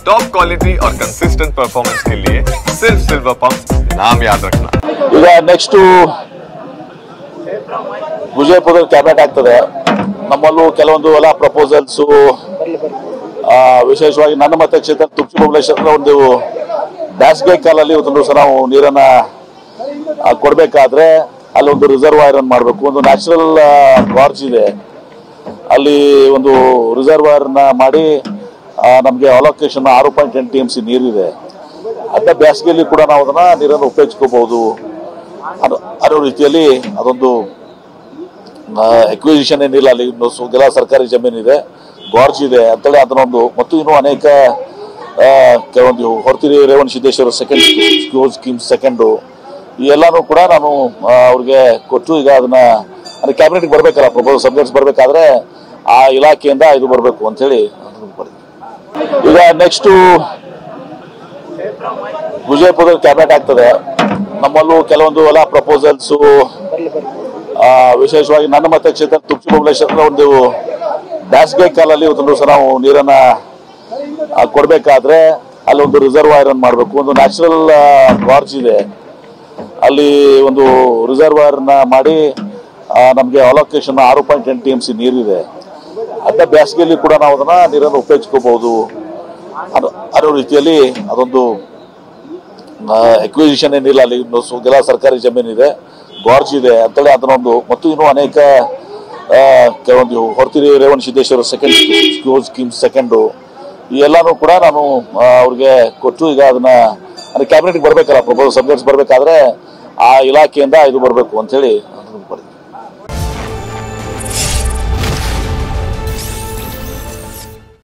Top quality और consistent performance के लिए सिर्फ सिल्वर पंप नाम याद रखना। ಈಗ ನೆಕ್ಸ್ಟ್ ವಿಜಯಪುರ ಕ್ಯಾಬಿನೆಟ್ ಆಗ್ತದೆ. ನಮ್ಮಲ್ಲೂ ಕೆಲವೊಂದು ಎಲ್ಲ ಪ್ರಪೋಸಲ್ಸ್ ವಿಶೇಷವಾಗಿ ನನ್ನ ಮತಕ್ಷೇತ್ರ ತುರ್ಚಿ ಬಬಲೇಶ್ವರ ಒಂದು ಬೇಸಿಗೆ ಕಾಲದಲ್ಲಿ ಒಂದು ದಿವಸ ನಾವು ನೀರನ್ನ ಕೊಡಬೇಕಾದ್ರೆ ಅಲ್ಲಿ ಒಂದು ರಿಸರ್ವಾಯರ್ ಅನ್ನು ಮಾಡಬೇಕು. ಒಂದು ನ್ಯಾಚುರಲ್ ಗಾರ್ಜ್ ಇದೆ, ಅಲ್ಲಿ ಒಂದು ರಿಸರ್ವಾಯರ್ನ ಮಾಡಿ ನಮಗೆ ಅಲೋಕೇಶನ್ 6.8 TMC ನೀರಿದೆ. ಅದನ್ನ ಬೇಸಿಗೆಯಲ್ಲಿ ಕೂಡ ನಾವು ಅದನ್ನ ನೀರನ್ನು ಉಪಯೋಗಿಸ್ಕೋಬಹುದು ಅನ್ನೋ ರೀತಿಯಲ್ಲಿ ಅದೊಂದು ಎಕ್ವಿಸಿಷನ್ ಏನಿಲ್ಲ, ಅಲ್ಲಿ ಕೆಲ ಸರ್ಕಾರಿ ಜಮೀನಿದೆ, ಗಾರ್ಜ್ ಇದೆ ಅಂತೇಳಿ ಅದನ್ನೊಂದು ಮತ್ತು ಇನ್ನೂ ಅನೇಕ ಕೆಲವೊಂದು ಹೊರತಿರಿ ರೇವಣ ಸಿದ್ದೇಶ್ವರ ಸ್ಕೀಮ್ ಸೆಕೆಂಡು ಈ ಎಲ್ಲಾನು ಕೂಡ ನಾನು ಅವ್ರಿಗೆ ಕೊಟ್ಟು ಈಗ ಅದನ್ನ ಕ್ಯಾಬಿನೆಟ್ಗೆ ಬರ್ಬೇಕಲ್ಲ, ಪ್ರಪೋಸಲ್ ಸಬ್ಜೆಕ್ಟ್ಸ್ ಬರ್ಬೇಕಾದ್ರೆ ಆ ಇಲಾಖೆಯಿಂದ ಇದು ಬರಬೇಕು ಅಂತ ಹೇಳಿ. ಈಗ ನೆಕ್ಸ್ಟ್ ವಿಜಯಪುರ ಕ್ಯಾಬಿನೆಟ್ ಆಗ್ತದೆ. ನಮ್ಮಲ್ಲೂ ಕೆಲವೊಂದು ಎಲ್ಲ ಪ್ರಪೋಸಲ್ಸ್ ವಿಶೇಷವಾಗಿ ನನ್ನ ಮತಕ್ಷೇತ್ರ ತುರ್ಚಿ ಬಬಲೇಶ್ವರ ಒಂದು ಬೇಸಿಗೆ ಕಾಲದಲ್ಲಿ ಒಂದು ದಿವಸ ನಾವು ನೀರನ್ನ ಕೊಡಬೇಕಾದ್ರೆ ಅಲ್ಲಿ ಒಂದು ರಿಸರ್ವಾಯರ್ ಅನ್ನು ಮಾಡಬೇಕು. ಒಂದು ನ್ಯಾಚುರಲ್ ಗಾರ್ಜ್ ಇದೆ, ಅಲ್ಲಿ ಒಂದು ರಿಸರ್ವಾಯರ್ನ ಮಾಡಿ ನಮಗೆ ಅಲೋಕೇಶನ್ 6.8 TMC ನೀರಿದೆ. ಅದನ್ನ ಬೇಸಿಗೆಯಲ್ಲಿ ಕೂಡ ನಾವು ಅದನ್ನ ನೀರನ್ನು ಉಪಯೋಗಿಸ್ಕೋಬಹುದು ಅನ್ನೋ ರೀತಿಯಲ್ಲಿ ಅದೊಂದು ಎಕ್ವಿಸಿಷನ್ ಏನಿಲ್ಲ, ಅಲ್ಲಿ ಕೆಲ ಸರ್ಕಾರಿ ಜಮೀನಿದೆ, ಗಾರ್ಜ್ ಇದೆ ಅಂತೇಳಿ ಅದನ್ನೊಂದು ಮತ್ತು ಇನ್ನೂ ಅನೇಕ ಕೆಲವೊಂದು ಹೊರತಿರಿ ರೇವಣ ಸಿದ್ದೇಶ್ವರ ಸ್ಕೀಮ್ ಸೆಕೆಂಡು ಈ ಎಲ್ಲಾನು ಕೂಡ ನಾನು ಅವ್ರಿಗೆ ಕೊಟ್ಟು ಈಗ ಅದನ್ನ ಕ್ಯಾಬಿನೆಟ್ಗೆ ಬರ್ಬೇಕಲ್ಲ, ಪ್ರಪೋಸಲ್ ಸಬ್ಜೆಕ್ಟ್ಸ್ ಬರ್ಬೇಕಾದ್ರೆ ಆ ಇಲಾಖೆಯಿಂದ ಇದು ಬರಬೇಕು ಅಂತ ಹೇಳಿ.